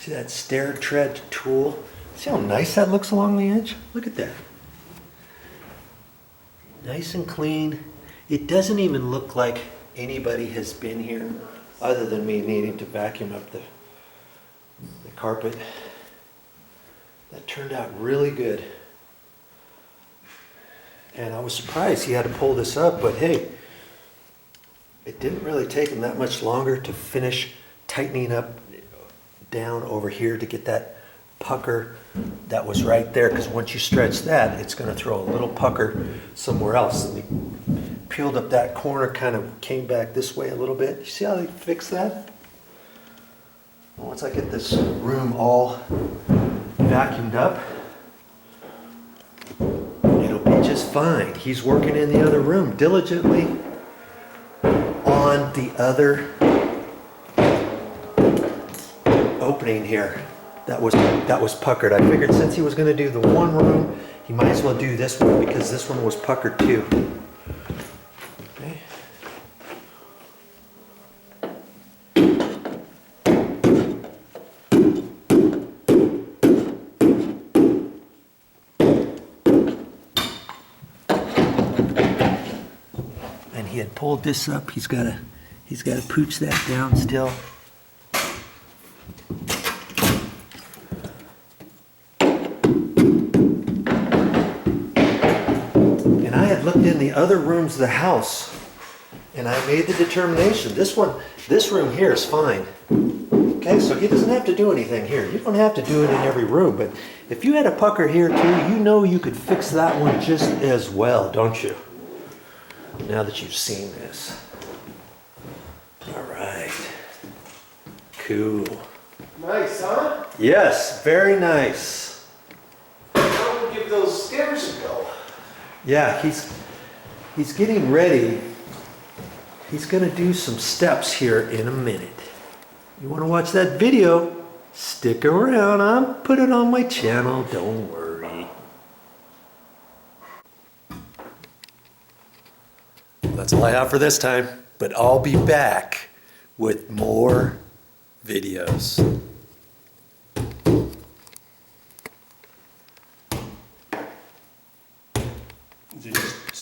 See that stair tread tool? See how nice that looks along the edge? Look at that. Nice and clean. It doesn't even look like anybody has been here other than me needing to vacuum up the carpet. That turned out really good. And I was surprised he had to pull this up, but hey, it didn't really take him that much longer to finish tightening up down over here to get that pucker that was right there, because once you stretch that, it's going to throw a little pucker somewhere else. And he peeled up that corner, kind of came back this way a little bit. You see how they fixed that? Once I get this room all vacuumed up, it'll be just fine. He's working in the other room diligently on the other opening here that was puckered. I figured since he was going to do the one room, he might as well do this one because this one was puckered too. Okay. And he had pulled this up. He's got to pooch that down still. Looked in the other rooms of the house and I made the determination this room here is fine. Okay, so he doesn't have to do anything here. You don't have to do it in every room, but if you had a pucker here too, you know you could fix that one just as well, don't you? Now that you've seen this. All right. Cool. Nice, huh? Yes, very nice. Why don't we give those stairs a go? Yeah, he's getting ready. He's going to do some steps here in a minute. You want to watch that video? Stick around. I'll put it on my channel. Don't worry. That's all I have for this time, but I'll be back with more videos.